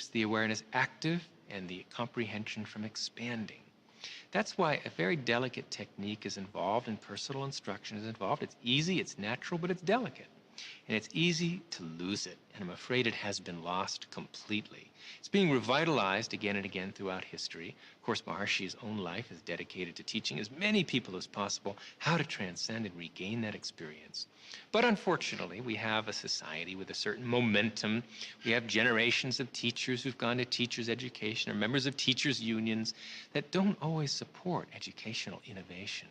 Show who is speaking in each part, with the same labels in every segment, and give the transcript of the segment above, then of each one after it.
Speaker 1: keeps the awareness active and the comprehension from expanding. That's why a very delicate technique is involved and personal instruction is involved. It's easy, it's natural, but it's delicate. And it's easy to lose it, and I'm afraid it has been lost completely. It's being revitalized again and again throughout history. Of course, Maharshi's own life is dedicated to teaching as many people as possible how to transcend and regain that experience. But unfortunately, we have a society with a certain momentum. We have generations of teachers who've gone to teachers' education or members of teachers' unions that don't always support educational innovation.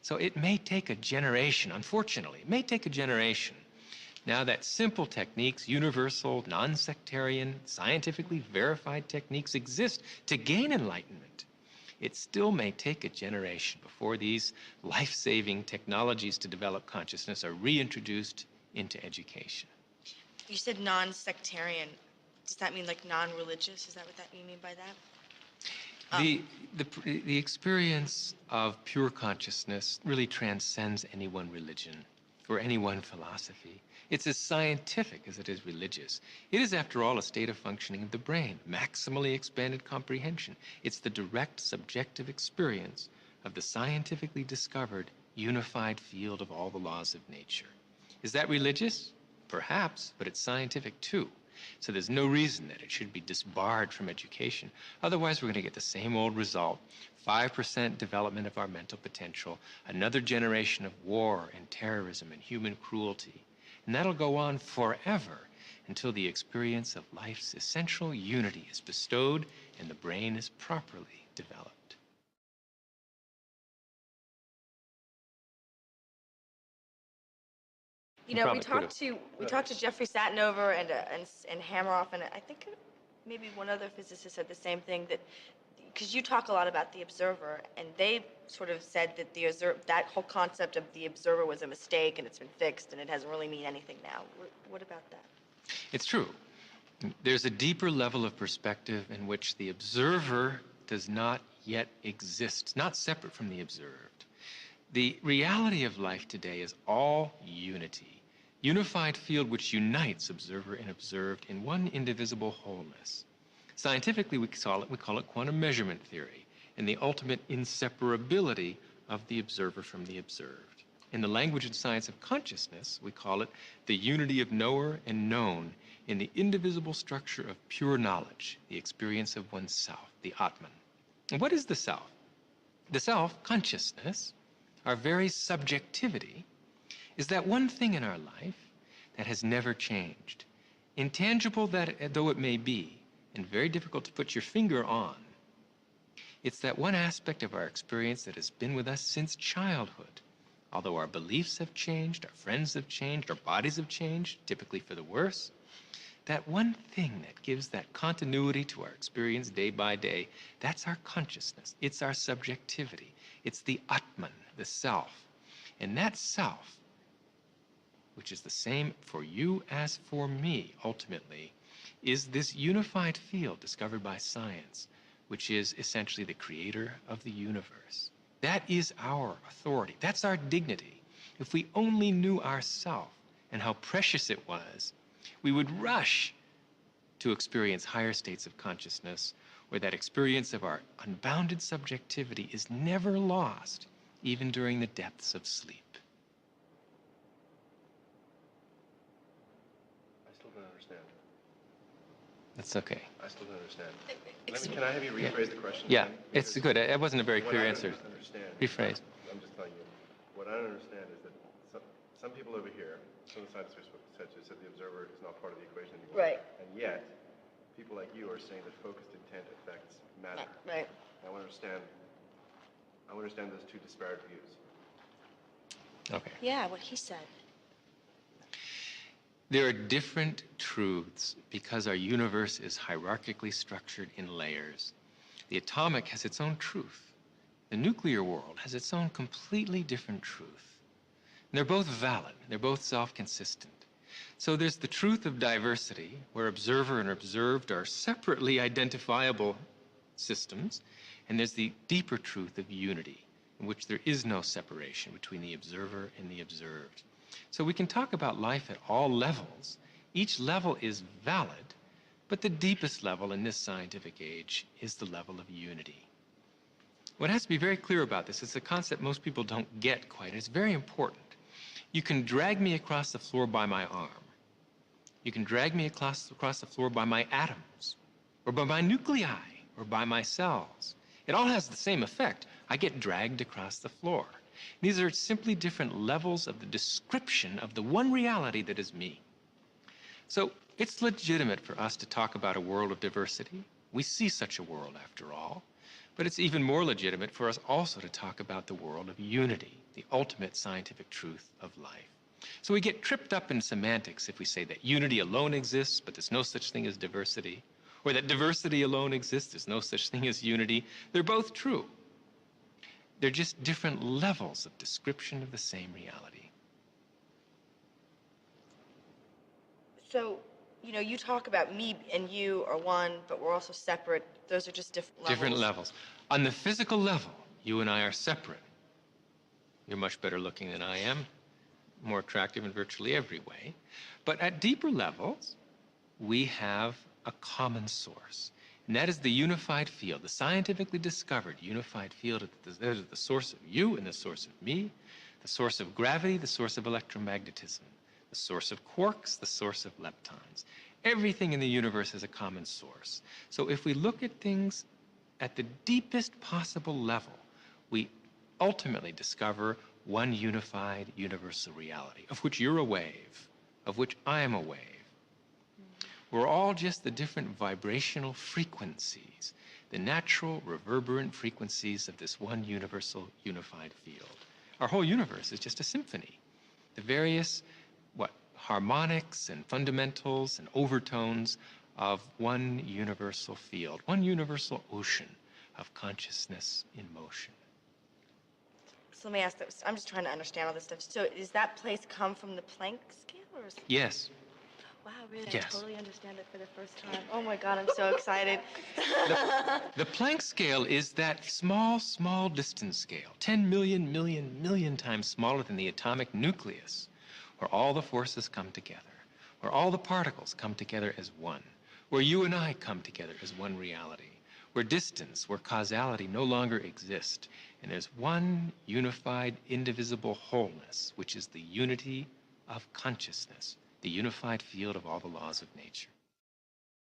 Speaker 1: So it may take a generation, unfortunately, it may take a generation now that simple techniques, universal, non-sectarian, scientifically verified techniques exist to gain enlightenment. It still may take a generation before these life-saving technologies to develop consciousness are reintroduced into education.
Speaker 2: You said non-sectarian. Does that mean like non-religious? Is that what you mean by that?
Speaker 1: The experience of pure consciousness really transcends any one religion or any one philosophy. It's as scientific as it is religious. It is, after all, a state of functioning of the brain, maximally expanded comprehension. It's the direct subjective experience of the scientifically discovered unified field of all the laws of nature. Is that religious? Perhaps, but it's scientific too. So there's no reason that it should be disbarred from education. Otherwise, we're going to get the same old result. 5% development of our mental potential, another generation of war and terrorism and human cruelty. And that'll go on forever until the experience of life's essential unity is bestowed and the brain is properly developed.
Speaker 2: You know, we talked to Jeffrey Satinover and Hameroff, and I think maybe one other physicist said the same thing, that because you talk a lot about the observer, and they sort of said that that whole concept of the observer was a mistake and it's been fixed and it doesn't really mean anything now. What about that?
Speaker 1: It's true. There's a deeper level of perspective in which the observer does not yet exist, not separate from the observed. The reality of life today is all unity, unified field which unites observer and observed in one indivisible wholeness. Scientifically, we call it quantum measurement theory, and the ultimate inseparability of the observer from the observed. In the language and science of consciousness, we call it the unity of knower and known in the indivisible structure of pure knowledge, the experience of oneself, the Atman. And what is the self? The self, consciousness, our very subjectivity, is that one thing in our life that has never changed. Intangible though it may be, and very difficult to put your finger on, it's that one aspect of our experience that has been with us since childhood. Although our beliefs have changed, our friends have changed, our bodies have changed, typically for the worse, that one thing that gives that continuity to our experience day by day, that's our consciousness. It's our subjectivity. It's the Atman, the self. And that self, which is the same for you as for me, ultimately, is this unified field discovered by science, which is essentially the creator of the universe. That is our authority. That's our dignity. If we only knew ourself and how precious it was, we would rush to experience higher states of consciousness where that experience of our unbounded subjectivity is never lost, even during the depths of sleep. That's okay.
Speaker 3: I still don't understand. Can I have you rephrase the question?
Speaker 1: Yeah, it's good. It wasn't a very clear answer. Rephrase.
Speaker 3: I'm just telling you. What I don't understand is that some people over here, some of the scientists said the observer is not part of the equation anymore.
Speaker 2: Right.
Speaker 3: And yet, people like you are saying that focused intent affects matter.
Speaker 2: Right.
Speaker 3: I want to understand those two disparate views.
Speaker 1: Okay.
Speaker 2: Yeah, what he said.
Speaker 1: There are different truths because our universe is hierarchically structured in layers. The atomic has its own truth. The nuclear world has its own completely different truth. And they're both valid. They're both self-consistent. So there's the truth of diversity, where observer and observed are separately identifiable systems. And there's the deeper truth of unity, in which there is no separation between the observer and the observed. So we can talk about life at all levels. Each level is valid, But the deepest level in this scientific age is the level of unity. What has to be very clear about this is a concept most people don't get quite, and it's very important. You can drag me across the floor by my arm. You can drag me across the floor by my atoms, or by my nuclei, or by my cells. It all has the same effect. I get dragged across the floor. These are simply different levels of the description of the one reality that is me. So it's legitimate for us to talk about a world of diversity. We see such a world, after all. But it's even more legitimate for us also to talk about the world of unity, the ultimate scientific truth of life. So we get tripped up in semantics if we say that unity alone exists, but there's no such thing as diversity, or that diversity alone exists, there's no such thing as unity. They're both true. They're just different levels of description of the same reality.
Speaker 2: So, you talk about me and you are one, but we're also separate. Those are just different levels.
Speaker 1: Different levels. On the physical level, you and I are separate. You're much better looking than I am, more attractive in virtually every way. But at deeper levels, we have a common source. And that is the unified field, the scientifically discovered unified field. That is the source of you and the source of me, the source of gravity, the source of electromagnetism, the source of quarks, the source of leptons. Everything in the universe has a common source. So if we look at things at the deepest possible level, we ultimately discover one unified universal reality, of which you're a wave, of which I am a wave. We're all just the different vibrational frequencies, the natural reverberant frequencies of this one universal unified field. Our whole universe is just a symphony. The various, harmonics and fundamentals and overtones of one universal field, one universal ocean of consciousness in motion.
Speaker 2: So let me ask this. I'm just trying to understand all this stuff. So does that place come from the Planck scale? Or is...
Speaker 1: Yes.
Speaker 2: Wow, really?
Speaker 1: Yes.
Speaker 2: I totally understand it for the first time. Oh my God, I'm so excited.
Speaker 1: The Planck scale is that small, small distance scale, 10 million, million times smaller than the atomic nucleus, where all the forces come together, where all the particles come together as one, where you and I come together as one reality, where distance, where causality no longer exist, and there's one unified, indivisible wholeness, which is the unity of consciousness, the unified field of all the laws of nature.